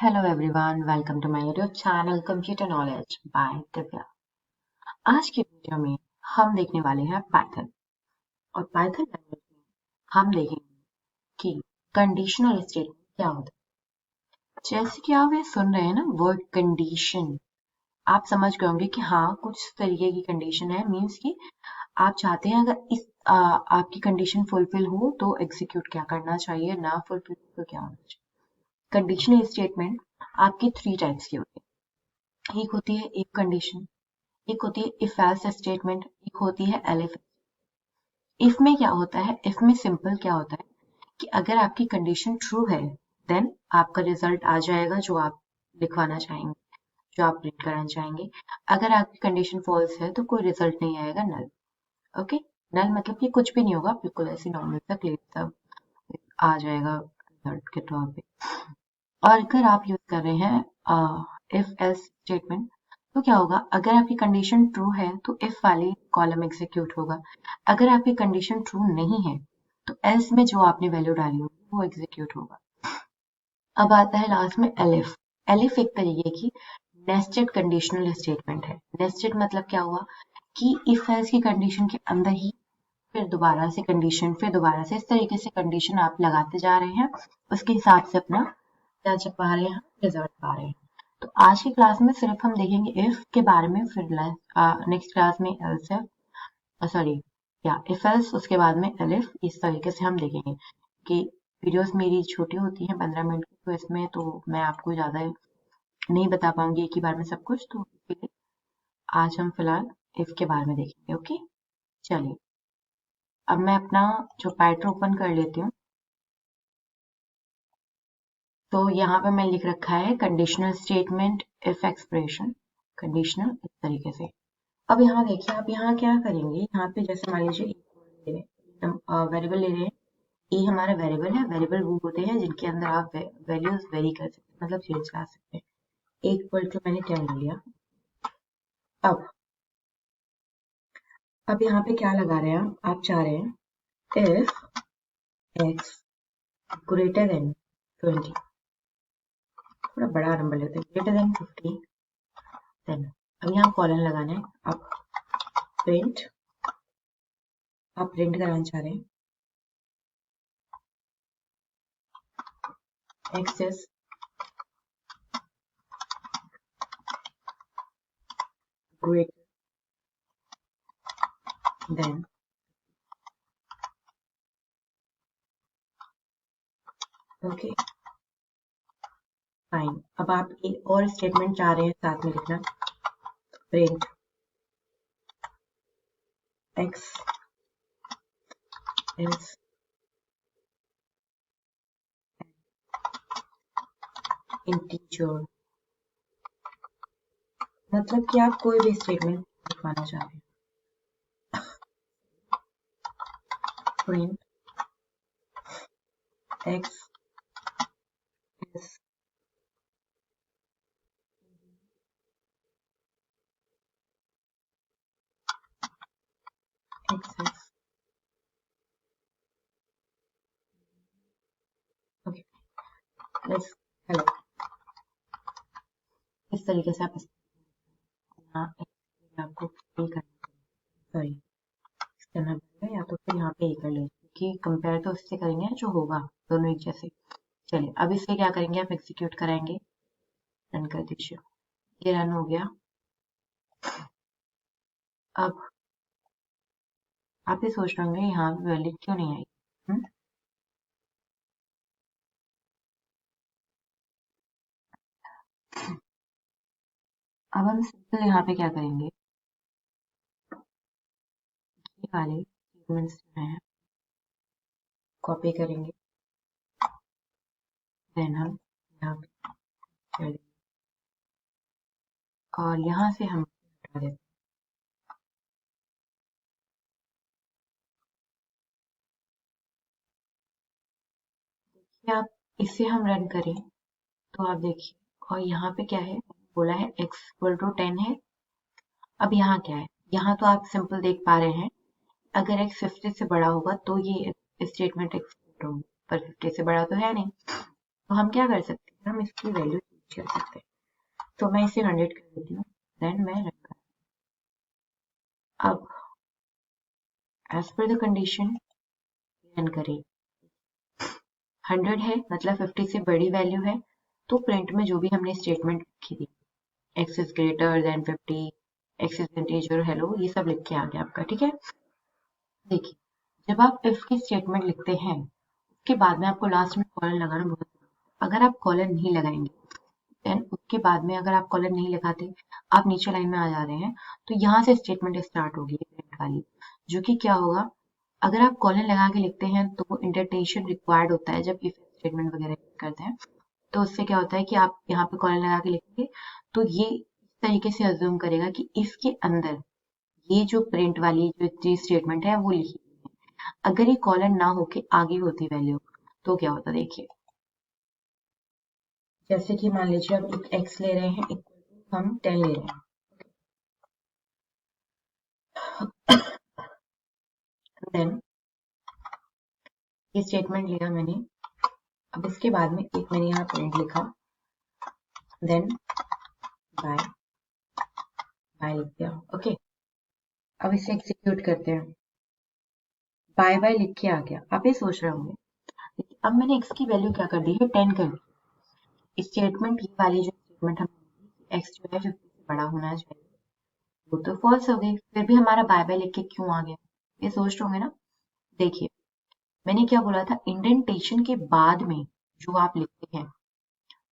Hello everyone, welcome to my YouTube channel Computer Knowledge by Divya. आज की video में हम देखने वाले हैं पाइथन और पाइथन लैंग्वेज में हम देखेंगे कि कंडीशनल स्टेटमेंट क्या होता है। जैसे कि आप ये सुन रहे हैं ना वर्ड कंडीशन, आप समझ गए होंगे कि हाँ कुछ तरीके की कंडीशन है, मीन्स कि आप चाहते हैं अगर आपकी कंडीशन फुलफिल हो तो एग्जीक्यूट क्या करना चाहिए, ना फुलफिल तो क्या होना चाहिए। कंडीशनल स्टेटमेंट आपकी 3 टाइप्स की होती है। एक होती है इफ कंडीशन, एक होती है इफ एल्स स्टेटमेंट, एक होती है एलिफ। इफ में क्या होता है, इफ में सिंपल क्या होता है कि अगर आपकी कंडीशन ट्रू है देन आपका रिजल्ट आ जाएगा जो आप लिखवाना चाहेंगे, जो आप प्रिंट कराना चाहेंगे। अगर आपकी कंडीशन फॉल्स है तो कोई रिजल्ट नहीं आएगा, नल। ओके, नल मतलब कि कुछ भी नहीं होगा, बिल्कुल ऐसे नॉर्मल सा क्लियर सा आ जाएगा रिजल्ट के तौर पे। और अगर आप यूज कर रहे हैं इफ एल्स स्टेटमेंट तो क्या होगा, अगर आपकी कंडीशन ट्रू है तो इफ वाली कॉलम एग्जीक्यूट होगा, अगर आपकी कंडीशन ट्रू नहीं है तो एल्स में जो आपने वैल्यू डाली होगी वो एग्जीक्यूट होगा। अब आता है लास्ट में एलिफ। एलिफ एक तरीके की नेस्टेड कंडीशनल स्टेटमेंट है। नेस्टेड मतलब क्या हुआ कि इफ एल्स की कंडीशन के अंदर ही फिर दोबारा से कंडीशन, फिर दोबारा से, इस तरीके से कंडीशन आप लगाते जा रहे हैं, उसके हिसाब से अपना क्या पा रहे हैं, रिजल्ट पा रहे हैं। तो आज की क्लास में सिर्फ हम देखेंगे इफ के बारे में, फिर नेक्स्ट क्लास में एल्स है, सॉरी या इफ एल्स, उसके बाद में एलिफ। इस तरीके से हम देखेंगे कि वीडियोस मेरी छोटी होती हैं 15 मिनट की, तो इसमें तो मैं आपको ज़्यादा नहीं बता पाऊंगी एक ही बार में सब कुछ, तो इसलिए आज हम फिलहाल इफ के बारे में देखेंगे। ओके, चलिए अब मैं अपना जो पाइथन ओपन कर लेती हूँ। तो यहाँ पे मैं लिख रखा है conditional statement if expression, conditional इस तरीके से। अब यहाँ देखिए, आप यहाँ क्या करेंगे, यहाँ पे जैसे मान लीजिए वेरिएबल ले रहे हैं, ये हमारा वेरिएबल है। वेरिएबल वो होते हैं जिनके अंदर आप वैल्यूज वेरी कर सकते हैं, मतलब चेंज ला सकते हैं। एक इक्वल टू मैंने 10 लिया। अब यहाँ पे क्या लगा रहे हैं, आप चाह रहे हैं इफ एक्स ग्रेटर देन 20, थोड़ा बड़ा नंबर लेते हैं, ग्रेटर देन 50, देन अब यहाँ कॉलन लगाना है। अब प्रिंट, आप प्रिंट कराना चाह रहे हैं x is greater then, okay fine. अब आप एक और स्टेटमेंट चाह रहे हैं साथ में लिखना, प्रिंट एक्स इज इंटीजर, मतलब कि आप कोई भी स्टेटमेंट लिखवाना चाह रहे हैं। Print x is x is, okay let's hello. इस तरीके से आप यहाँ आपको पे करना, सॉरी करना पड़ेगा, या तो फिर यहाँ पे कर लें क्योंकि कंपेयर तो इससे करेंगे जो होगा, दोनों एक जैसे। चलिए अब इससे क्या करेंगे, आप एग्जीक्यूट कराएंगे, रन कर दीजिए। ये रन हो गया। अब आप ये सोच रहे होंगे यहाँ पे वैल्यू क्यों नहीं आई। हुँ? अब हम सिंपल यहाँ पे क्या करेंगे, ये वाले सेगमेंट्स जो हैं कॉपी करेंगे, देन हम यहाँ पे चलेंगे और यहाँ से हम हटा देते हैं। आप इसे हम रन करें तो आप देखिए, और यहाँ पे क्या है, बोला है x इक्वल टू 10 है। अब यहाँ क्या है, यहाँ तो आप सिंपल देख पा रहे हैं, अगर x 50 से बड़ा होगा तो ये स्टेटमेंट एग्जीक्यूट होगी, पर 50 से बड़ा तो है नहीं। तो हम क्या कर सकते हैं, हम इसकी वैल्यू कर सकते हैं। तो मैं इसे 100 कर देती हूँ, देन मैं रन कर। अब as per the condition run करें, 100 है मतलब 50 से बड़ी वैल्यू है, तो प्रिंट में जो भी हमने स्टेटमेंट लिखी थी, x is greater then 50, x is integer, hello, ये सब लिख के आ गया आपका। ठीक है, देखिए जब आप इफ की स्टेटमेंट लिखते हैं उसके बाद में आपको लास्ट में कॉलन लगाना बहुत जरूरी है। अगर आप कॉलन नहीं लगाएंगे, देन उसके बाद में अगर आप कॉलन नहीं लगाते, आप नीचे लाइन में आ जा रहे हैं, तो यहाँ से स्टेटमेंट स्टार्ट होगी प्रिंट वाली, जो कि क्या होगा, अगर आप कॉलन लगा के लिखते हैं तो इंडेंटेशन रिक्वायर्ड होता है जब इफ स्टेटमेंट वगैरह करते हैं। तो उससे क्या होता है कि आप यहाँ पे कॉलन लगा के लिखेंगे तो ये इस तरीके से अज्यूम करेगा कि इसके अंदर ये जो प्रिंट वाली जो स्टेटमेंट है वो लिखी है। अगर ये कॉलन ना होके आगे होती वैल्यू, तो क्या होता, देखिए जैसे कि मान लीजिए आप एक x ले रहे हैं, इक्वल टू हम 10 ले रहे हैं, देन ये स्टेटमेंट लिया मैंने। अब इसके बाद में एक मैंने यहाँ प्रिंट लिखा, देन बाय बाय लिख दिया। ओके, अब इसे एग्जीक्यूट करते हैं, बाय बाय लिख के आ गया। आप ये सोच रहे होंगे अब मैंने x की वैल्यू क्या कर दी है, 10 कर दी। स्टेटमेंट ये वाली जो स्टेटमेंट हमने x जो है 50 से बड़ा होना चाहिए, वो तो फॉल्स हो गई, फिर भी हमारा बाय बाय लिख के क्यों आ गया, ये सोच रहे होंगे ना। देखिए मैंने क्या बोला था, इंडेंटेशन के बाद में जो आप लिखते हैं,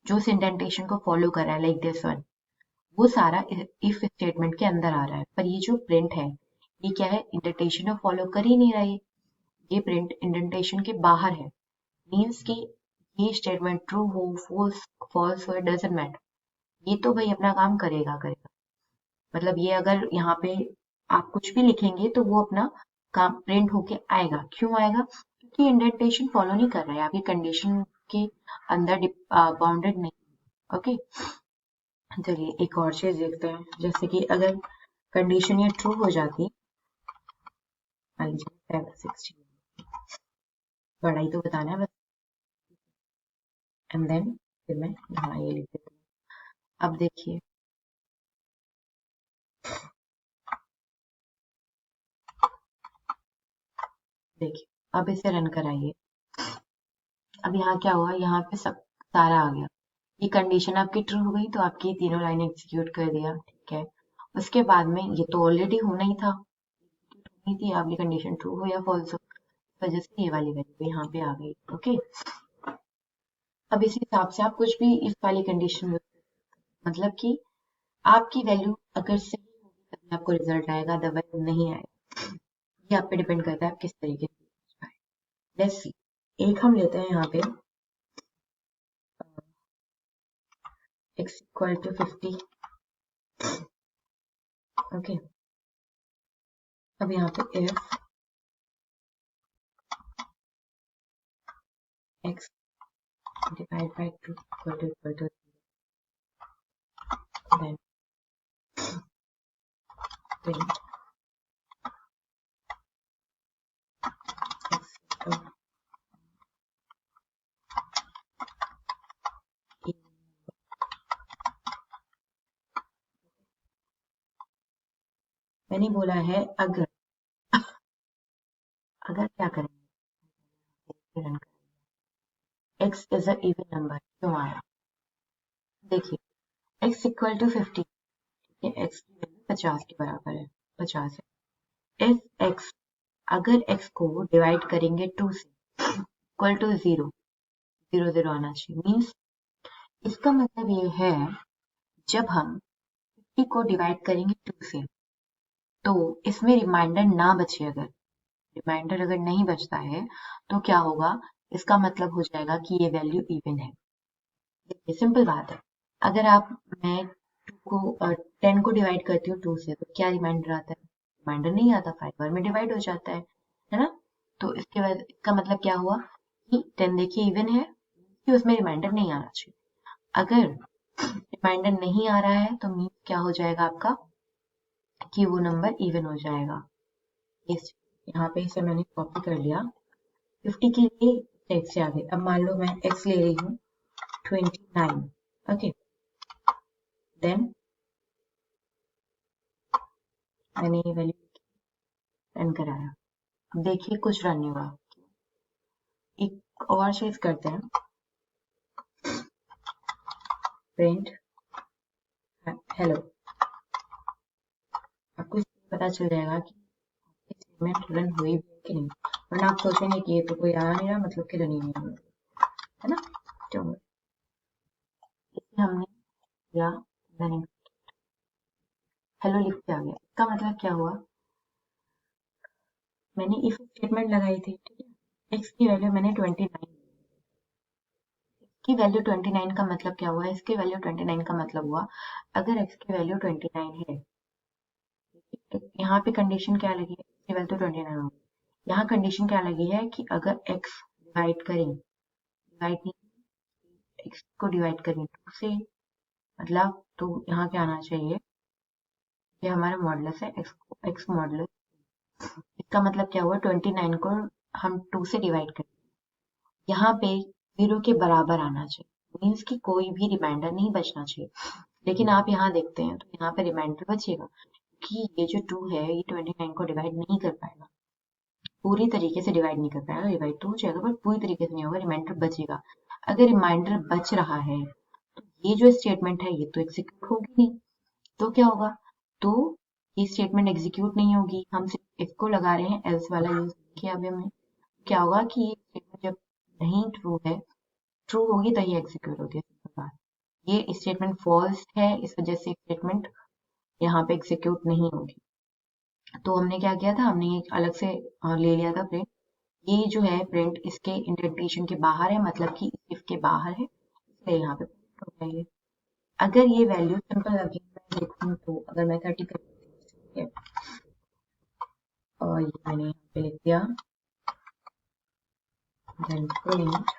जो उस इंडेंटेशन को फॉलो कर रहा है, लाइक दिस वन, वो सारा इफ स्टेटमेंट के अंदर आ रहा है। पर ये जो प्रिंट है ये क्या है, इंडेंटेशन को फॉलो कर ही नहीं रहा है, ये प्रिंट इंडेंटेशन के बाहर है। मीन्स कि ये स्टेटमेंट ट्रू हो फॉल्स हो, डजंट मैटर, ये तो भाई अपना काम करेगा करेगा। मतलब ये अगर यहाँ पे आप कुछ भी लिखेंगे तो वो अपना काम प्रिंट होके आएगा। क्यों आएगा, क्योंकि इंडेंटेशन फॉलो नहीं कर रहा है, आपकी कंडीशन के अंदर बाउंडेड नहीं। ओके, चलिए एक और चीज देखते हैं, जैसे कि अगर कंडीशन ये ट्रू हो जाती, मान लीजिए 760, बड़ा ही तो बताना है बस, एंड देन फिर मैं यहाँ ये लिख देती हूँ। अब देखिए अब इसे रन कराइए। अब यहाँ क्या हुआ, यहाँ पे सब सारा आ गया, ये कंडीशन आपकी ट्रू हो गई तो आपकी तीनों लाइन एग्जीक्यूट कर दिया। ठीक है, उसके बाद में ये तो ऑलरेडी होना ही था, होनी थी, आपकी कंडीशन ट्रू हो या फॉल्स हो, इस वजह से ये वाली वैल्यू यहाँ पे आ गई। ओके, अब इस हिसाब से आप कुछ भी इस वाली कंडीशन में, मतलब कि आपकी वैल्यू अगर सही होगी तभी आपको रिजल्ट आएगा, अदरवाइज नहीं आएगा। ये आप पे डिपेंड करता है आप किस तरीके से। लेट्स सी, एक हम लेते हैं यहाँ पे x इक्वल टू 50। ओके, अब यहाँ पे if x divided by 2 equal to then print x equal to, मैंने बोला है अगर क्या करेंगे, रन करेंगे, x is a even number, क्यों आया, देखिए x इक्वल टू 50, ठीक है, x की वैल्यू 50 के बराबर है, 50 है। इफ x, अगर x को डिवाइड करेंगे 2 से, इक्वल टू 0, 0 0 आना चाहिए। मीन्स इसका मतलब ये है, जब हम 50 को डिवाइड करेंगे 2 से, तो इसमें रिमाइंडर ना बचे, अगर रिमाइंडर अगर नहीं बचता है तो क्या होगा, इसका मतलब हो जाएगा कि ये वैल्यू इवन है। देखिए सिंपल बात है, अगर मैं 10 को डिवाइड करती हूँ 2 से, तो क्या रिमाइंडर आता है, रिमाइंडर नहीं आता, 5 बार में डिवाइड हो जाता है ना। तो इसके बाद इसका मतलब क्या हुआ कि 10 देखिए इवन है, कि उसमें रिमाइंडर नहीं आना चाहिए। अगर रिमाइंडर नहीं आ रहा है तो मीन क्या हो जाएगा आपका, कि वो नंबर इवन हो जाएगा। इस यहाँ पे इसे मैंने कॉपी कर लिया, 50 के लिए x से आगे। अब मान लो मैं x ले रही हूँ 29। ओके, देन मैंने ये वैल्यू रन कराया। अब देखिए कुछ रन नहीं हुआ। एक और चीज करते हैं, प्रिंट हेलो। आपको इससे पता चल जाएगा कि स्टेटमेंट रन हुई भी है कि नहीं, वरना आप सोचेंगे कि ये तो कोई आ नहीं रहा, मतलब कि रन ही नहीं हो रहा, है ना। तो इसे हमने किया, मैंने हेलो लिख के आ गया। इसका मतलब क्या हुआ, मैंने इफ स्टेटमेंट लगाई थी, ठीक है। एक्स की वैल्यू मैंने 29 की वैल्यू 29 का मतलब क्या हुआ, इसकी वैल्यू 29 का मतलब हुआ अगर x की वैल्यू 29 है, यहाँ पे कंडीशन क्या लगी है, x की वैल्यू 29 होगी। यहाँ कंडीशन क्या लगी है कि अगर x डिवाइड करें, डिवाइड नहीं, x को डिवाइड करें 2 से, मतलब तो यहाँ क्या आना चाहिए, ये हमारा मॉडुलस है, x मॉडुलस। इसका मतलब क्या हुआ, 29 को हम 2 से डिवाइड करें, यहाँ पे 0 के बराबर आना चाहिए, मीन्स कि कोई भी रिमाइंडर नहीं बचना चाहिए। लेकिन आप यहाँ देखते हैं तो यहाँ पे रिमाइंडर बचेगा, कि ये जो 2 है ये 29 को डिवाइड नहीं कर पाएगा, पूरी तरीके से डिवाइड नहीं कर पाएगा, डिवाइड तो हो जाएगा पर पूरी तरीके से नहीं होगा, रिमाइंडर बचेगा। अगर रिमाइंडर बच रहा है तो ये जो स्टेटमेंट है ये तो एग्जीक्यूट होगी नहीं, तो क्या होगा, तो ये स्टेटमेंट एग्जीक्यूट नहीं होगी। हम सिर्फ इसको लगा रहे हैं, एल्स वाला यूज किया अभी हमने। क्या होगा कि ये स्टेटमेंट जब नहीं ट्रू है, ट्रू होगी तो ये एग्जीक्यूट होती है, सिंपल बात। ये स्टेटमेंट फॉल्स है, इस वजह से स्टेटमेंट यहाँ पे एग्जीक्यूट नहीं होगी। तो हमने क्या किया था, हमने एक अलग से ले लिया था प्रिंट। ये जो है प्रिंट इसके इंडेंटेशन के बाहर है, मतलब कि इफ के बाहर है, इसलिए यहाँ पे प्रिंट हो जाएगी। अगर ये वैल्यू सिंपल अभी मैं लिखूँ तो अगर मैं 30 कर, और ये मैंने यहाँ पे लिख दिया, देन प्रिंट,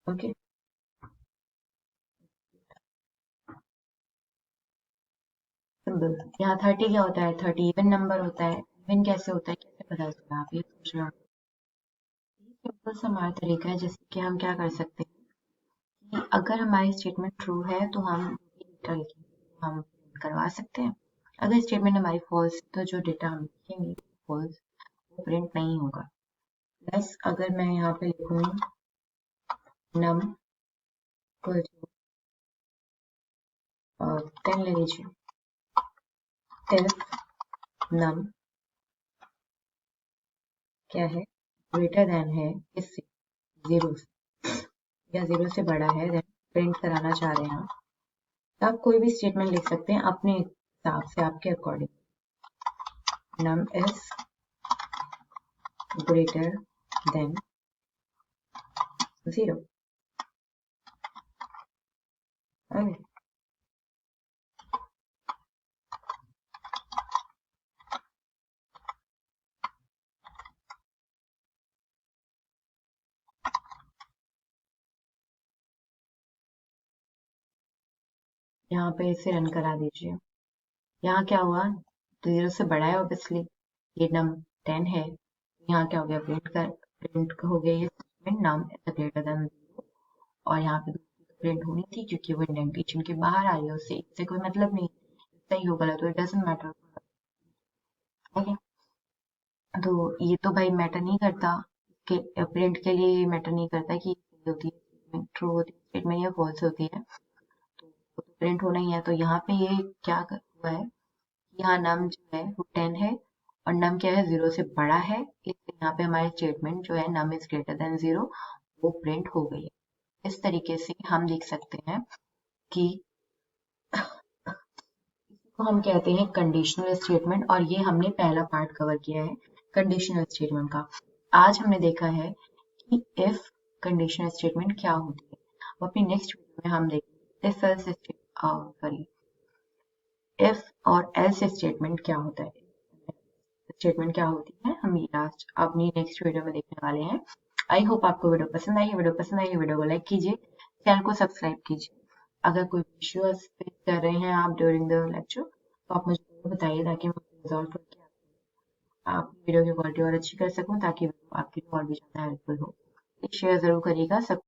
ओके। सिंपल, यहाँ 30 क्या होता है, 30 इवन नंबर होता है। इवन कैसे होता है, कैसे पता चला, आप ये सोच रहे हो। सिंपल सा हमारा तरीका है, जैसे कि हम क्या कर सकते हैं कि अगर हमारी स्टेटमेंट ट्रू है तो हम डेटा लिखेंगे, हम प्रिंट करवा सकते हैं। अगर स्टेटमेंट हमारी फॉल्स तो जो डेटा हम लिखेंगे फॉल्स, वो प्रिंट नहीं होगा। प्लस अगर मैं यहाँ पे लिखूँ नम इक्वल टू 10 ले लीजिए, इफ नम क्या है, ग्रेटर देन है इससे, 0 से, या 0 से बड़ा है, देन प्रिंट कराना चाह रहे हैं हम, तो आप कोई भी स्टेटमेंट लिख सकते हैं अपने हिसाब से, आपके according. Num is greater than 0, okay. यहाँ पे इसे रन करा दीजिए। यहाँ क्या हुआ, तो 0 से बड़ा है ऑब्वियसली, ये नम 10 है, यहाँ क्या हो गया, प्रिंट हो गया ये statement, num is greater than 0। और यहाँ पे प्रिंट होनी थी क्योंकि वो इंडेंटेशन के बाहर आ रही है, उससे इससे कोई मतलब नहीं, सही हो गलत हो, इट डजंट मैटर, ओके। तो ये तो भाई मैटर नहीं करता, कि प्रिंट के लिए ये मैटर नहीं करता कि सही होती है, ट्रू होती है स्टेटमेंट या फॉल्स होती है, तो वो तो प्रिंट होना ही है। तो यहाँ पे ये क्या हुआ है, यहाँ नम जो है वो 10 है, और नम क्या है, 0 से बड़ा है, इसलिए यहाँ पे हमारी स्टेटमेंट जो है नम इज ग्रेटर देन 0, वो प्रिंट हो गई है। इस तरीके से हम देख सकते हैं कि इसको हम कहते हैं कंडीशनल स्टेटमेंट, और ये हमने पहला पार्ट कवर किया है कंडीशनल स्टेटमेंट का। आज हमने देखा है कि इफ कंडीशनल स्टेटमेंट क्या होती है, और अपनी नेक्स्ट वीडियो में हम देखेंगे इफ एल्स सॉरी इफ और एल्स स्टेटमेंट क्या होता है, स्टेटमेंट क्या होती है, हम ये लास्ट अपनी नेक्स्ट वीडियो में देखने वाले हैं। आई होप आपको वीडियो पसंद आई, वीडियो पसंद आई वीडियो को लाइक कीजिए, चैनल को सब्सक्राइब कीजिए। अगर कोई इश्यू फेस कर रहे हैं आप ड्यूरिंग द लेक्चर तो आप मुझे जरूर बताइए, ताकि मैं रिजॉल्व करके आप वीडियो की क्वालिटी और अच्छी कर सकूं, ताकि आपकी और भी ज़्यादा हेल्पफुल हो। शेयर ज़रूर करिएगा सब।